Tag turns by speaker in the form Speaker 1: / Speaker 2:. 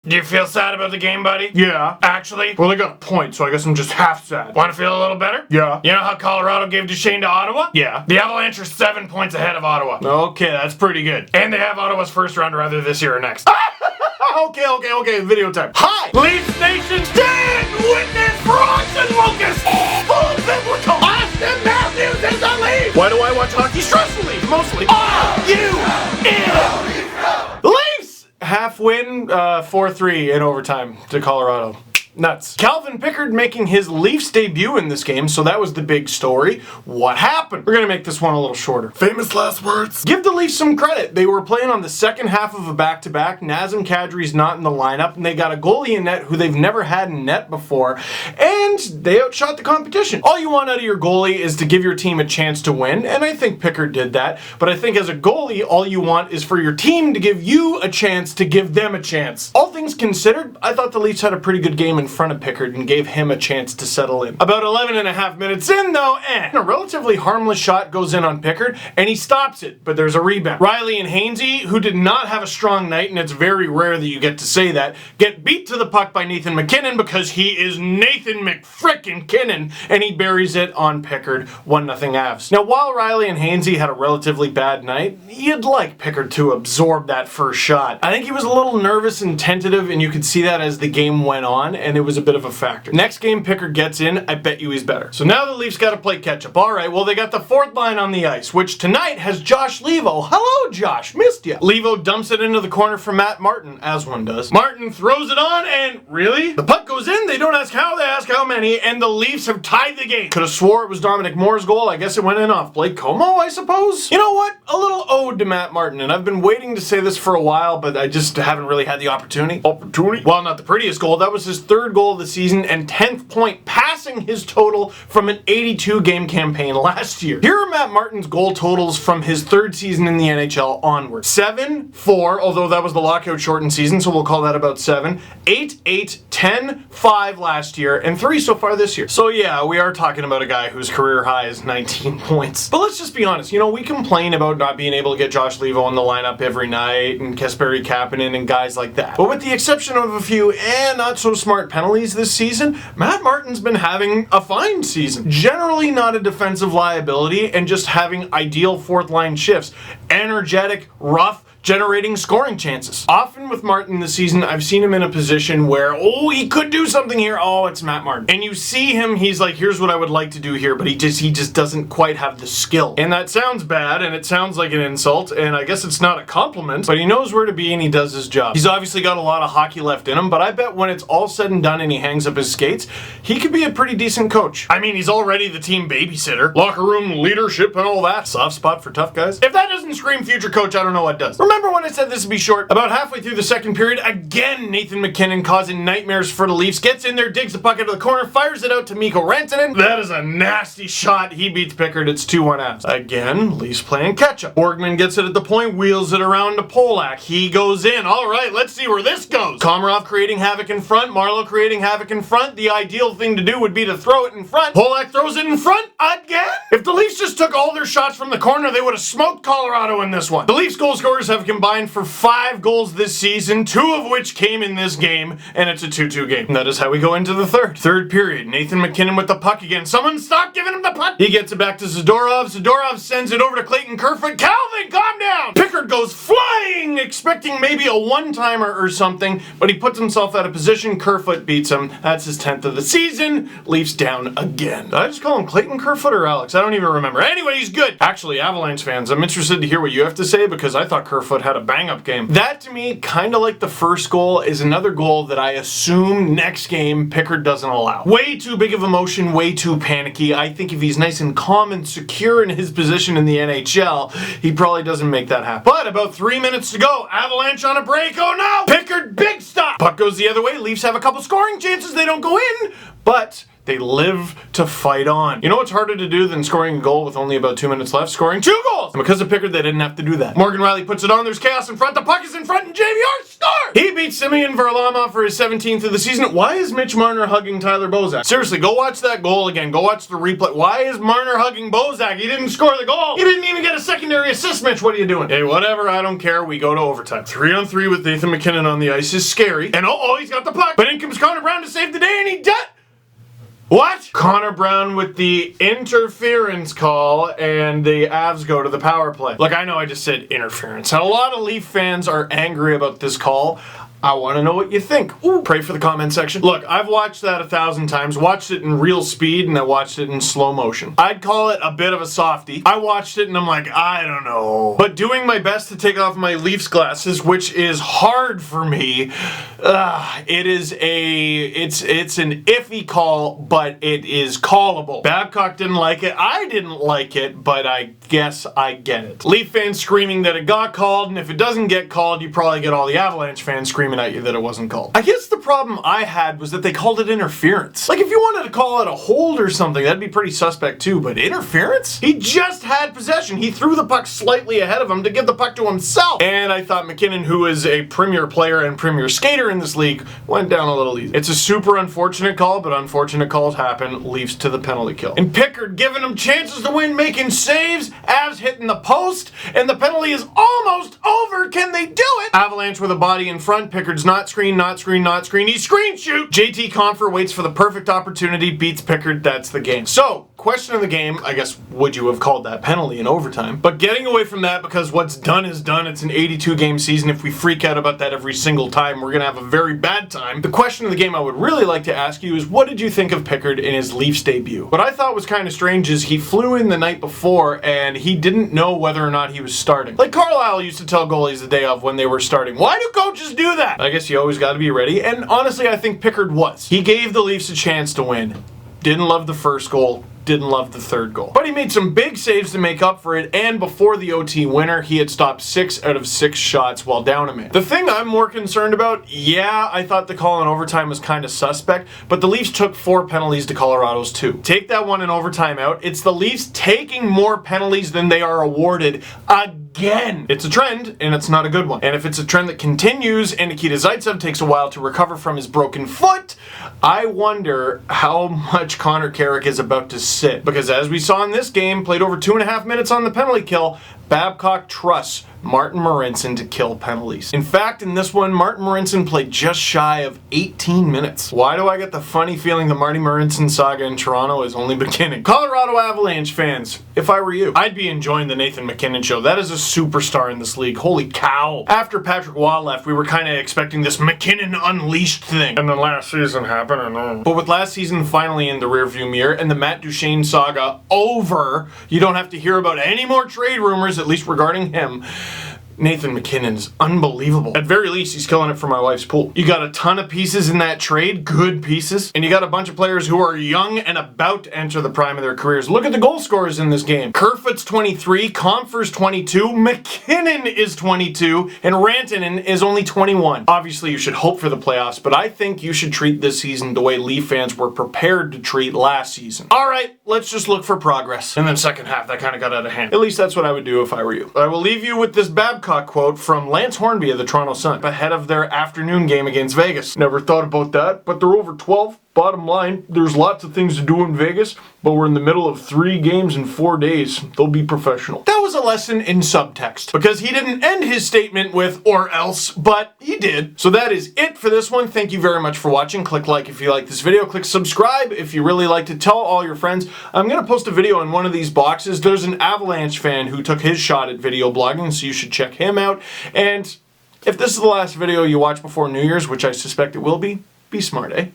Speaker 1: Do you feel sad about the game, buddy?
Speaker 2: Yeah.
Speaker 1: Actually?
Speaker 2: Well, they got a point, so I guess I'm just half sad.
Speaker 1: Want to feel a little better?
Speaker 2: Yeah.
Speaker 1: You know how Colorado gave Duchesne to Ottawa?
Speaker 2: Yeah.
Speaker 1: The Avalanche are 7 points ahead of Ottawa.
Speaker 2: Okay, that's pretty good.
Speaker 1: And they have Ottawa's first rounder either this year or next.
Speaker 2: Okay, video time. Hi!
Speaker 1: Leaf Nation, stand witness for Austin Lucas! Full biblical! Austin Matthews is the Leaf!
Speaker 2: Why do I watch hockey stressfully? Mostly. Leafs! Half win, 4-3 in overtime to Colorado. Nuts. Calvin Pickard making his Leafs debut in this game, so that was the big story. What happened? We're gonna make this one a little shorter.
Speaker 1: Famous last words.
Speaker 2: Give the Leafs some credit. They were playing on the second half of a back-to-back. Nazem Kadri's not in the lineup, and they got a goalie in net who they've never had in net before, and they outshot the competition. All you want out of your goalie is to give your team a chance to win, and I think Pickard did that, but I think as a goalie, all you want is for your team to give you a chance to give them a chance. All things considered, I thought the Leafs had a pretty good game in front of Pickard and gave him a chance to settle in. About 11 and a half minutes in though, a relatively harmless shot goes in on Pickard and he stops it, but there's a rebound. Riley and Hainsey, who did not have a strong night, and it's very rare that you get to say that, get beat to the puck by Nathan MacKinnon because he is Nathan McFrickin-Kinnon, and he buries it on Pickard, 1-0 Avs. Now while Riley and Hainsey had a relatively bad night, you'd like Pickard to absorb that first shot. I think he was a little nervous and tentative, and you could see that as the game went on, and it was a bit of a factor. Next game Pickard gets in, I bet you he's better. So now the Leafs got to play catch up. Alright, well they got the fourth line on the ice, which tonight has Josh Levo. Hello Josh, missed ya. Levo dumps it into the corner for Matt Martin, as one does. Martin throws it on and really? The puck goes in, they don't ask how, they ask how many, and the Leafs have tied the game. Could have swore it was Dominic Moore's goal, I guess it went in off Blake Como, I suppose? You know what? A little ode to Matt Martin, and I've been waiting to say this for a while, but I just haven't really had the opportunity. Well, not the prettiest goal, that was his third goal of the season and 10th point, passing his total from an 82 game campaign last year. Here are Matt Martin's goal totals from his third season in the NHL onward. 7, 4, although that was the lockout shortened season, so we'll call that about 7, 8, 8, 10, 5 last year, and 3 so far this year. So yeah, we are talking about a guy whose career high is 19 points. But let's just be honest, you know, we complain about not being able to get Josh Levo in the lineup every night, and Kasperi Kapanen and guys like that. But with the exception of a few not so smart penalties this season, Matt Martin's been having a fine season. Generally not a defensive liability and just having ideal fourth line shifts. Energetic, rough, generating scoring chances. Often with Martin this season, I've seen him in a position where, he could do something here. It's Matt Martin. And you see him, he's like, here's what I would like to do here, but he just doesn't quite have the skill. And that sounds bad, and it sounds like an insult, and I guess it's not a compliment, but he knows where to be and he does his job. He's obviously got a lot of hockey left in him, but I bet when it's all said and done and he hangs up his skates, he could be a pretty decent coach. I mean, he's already the team babysitter, locker room leadership and all that. Soft spot for tough guys. If that doesn't scream future coach, I don't know what does. Remember when I said this would be short? About halfway through the second period, again, Nathan MacKinnon causing nightmares for the Leafs, gets in there, digs the puck into the corner, fires it out to Mikko Rantanen. That is a nasty shot. He beats Pickard. It's 2-1 Avs. Again, Leafs playing catch-up. Borgman gets it at the point, wheels it around to Polak. He goes in. All right, let's see where this goes. Komarov creating havoc in front, Marleau creating havoc in front. The ideal thing to do would be to throw it in front. Polak throws it in front again. If the Leafs just took all their shots from the corner, they would have smoked Colorado in this one. The Leafs goal scorers have combined for 5 goals this season, 2 of which came in this game, and it's a 2-2 game. And that is how we go into the third period. Nathan MacKinnon with the puck again. Someone stop giving him the puck. He gets it back to Zadorov. Zadorov sends it over to Clayton Kerfoot. Calvin, calm down! Pickard goes flying, expecting maybe a one-timer or something, but he puts himself out of position. Kerfoot beats him. That's his 10th of the season. Leafs down again. Did I just call him Clayton Kerfoot or Alex? I don't even remember. Anyway, he's good. Actually, Avalanche fans, I'm interested to hear what you have to say because I thought Kerfoot had a bang-up game. That, to me, kind of like the first goal, is another goal that I assume next game Pickard doesn't allow. Way too big of emotion, way too panicky. I think if he's nice and calm and secure in his position in the NHL, he probably doesn't make that happen. But about 3 minutes to go, Avalanche on a break. Oh no! Pickard, big stop! Puck goes the other way. Leafs have a couple scoring chances. They don't go in, but They live to fight on. You know what's harder to do than scoring a goal with only about 2 minutes left? Scoring 2 goals! And because of Pickard, they didn't have to do that. Morgan Riley puts it on, there's chaos in front, the puck is in front, and JVR scores! He beats Simeon Varlamov for his 17th of the season. Why is Mitch Marner hugging Tyler Bozak? Seriously, go watch that goal again. Go watch the replay. Why is Marner hugging Bozak? He didn't score the goal. He didn't even get a secondary assist, Mitch. What are you doing? Hey, whatever, I don't care. We go to overtime. 3-on-3 with Nathan MacKinnon on the ice is scary. And he's got the puck. But in comes Connor Brown to save the day, and he does. What? Connor Brown with the interference call, and the Avs go to the power play. Look, I know I just said interference, and a lot of Leaf fans are angry about this call. I want to know what you think. Ooh, pray for the comment section. Look, I've watched that 1,000 times, watched it in real speed, and I watched it in slow motion. I'd call it a bit of a softie. I watched it and I'm like, I don't know. But doing my best to take off my Leafs glasses, which is hard for me, it's an iffy call, but it is callable. Babcock didn't like it. I didn't like it, but I guess I get it. Leaf fans screaming that it got called, and if it doesn't get called, you probably get all the Avalanche fans screaming at you that it wasn't called. I guess the problem I had was that they called it interference. Like, if you wanted to call it a hold or something, that'd be pretty suspect too, but interference? He just had possession. He threw the puck slightly ahead of him to give the puck to himself. And I thought MacKinnon, who is a premier player and premier skater in this league, went down a little easy. It's a super unfortunate call, but unfortunate calls happen. Leafs to the penalty kill. And Pickard giving him chances to win, making saves, Avs hitting the post, and the penalty is almost over. Can they do it? Avalanche with a body in front. Pickard's not screen. He screen shoot. JT Confer waits for the perfect opportunity, beats Pickard. That's the game. So, question of the game, I guess, would you have called that penalty in overtime? But getting away from that, because what's done is done. It's an 82-game season. If we freak out about that every single time, we're going to have a very bad time. The question of the game I would really like to ask you is, what did you think of Pickard in his Leafs debut? What I thought was kind of strange is he flew in the night before, and he didn't know whether or not he was starting. Like Carlisle used to tell goalies the day of when they were starting. Why do coaches do that? I guess you always got to be ready, and honestly, I think Pickard was. He gave the Leafs a chance to win. Didn't love the first goal. Didn't love the third goal. But he made some big saves to make up for it, and before the OT winner, he had stopped 6 out of 6 shots while down a man. The thing I'm more concerned about, I thought the call in overtime was kind of suspect, but the Leafs took 4 penalties to Colorado's 2. Take that one in overtime out, it's the Leafs taking more penalties than they are awarded again. It's a trend, and it's not a good one. And if it's a trend that continues, and Nikita Zaitsev takes a while to recover from his broken foot, I wonder how much Connor Carrick is about to sit. Because as we saw in this game, played over 2.5 minutes on the penalty kill, Babcock trusts Martin Marincin to kill penalties. In fact, in this one, Martin Marincin played just shy of 18 minutes. Why do I get the funny feeling the Marty Marincin saga in Toronto is only beginning? Colorado Avalanche fans, if I were you, I'd be enjoying the Nathan MacKinnon show. That is a superstar in this league. Holy cow. After Patrick Waugh left, we were kind of expecting this MacKinnon Unleashed thing. And then last season happened, I know. But with last season finally in the rearview mirror and the Matt Duchene saga over, you don't have to hear about any more trade rumors, at least regarding him. Nathan MacKinnon is unbelievable. At very least, he's killing it for my wife's pool. You got a ton of pieces in that trade, good pieces, and you got a bunch of players who are young and about to enter the prime of their careers. Look at the goal scorers in this game. Kerfoot's 23, Comfer's 22, MacKinnon is 22, and Rantanen is only 21. Obviously, you should hope for the playoffs, but I think you should treat this season the way Leaf fans were prepared to treat last season. All right, let's just look for progress. And then second half, that kind of got out of hand. At least that's what I would do if I were you. I will leave you with this Babcock quote from Lance Hornby of the Toronto Sun ahead of their afternoon game against Vegas. Never thought about that, but they're over 12. Bottom line, there's lots of things to do in Vegas, but we're in the middle of 3 games in 4 days. They'll be professional. That was a lesson in subtext, because he didn't end his statement with "or else," but he did. So that is it for this one. Thank you very much for watching. Click like if you like this video. Click subscribe if you really like to. Tell all your friends. I'm going to post a video in one of these boxes. There's an Avalanche fan who took his shot at video blogging, so you should check him out. And if this is the last video you watch before New Year's, which I suspect it will be smart, eh?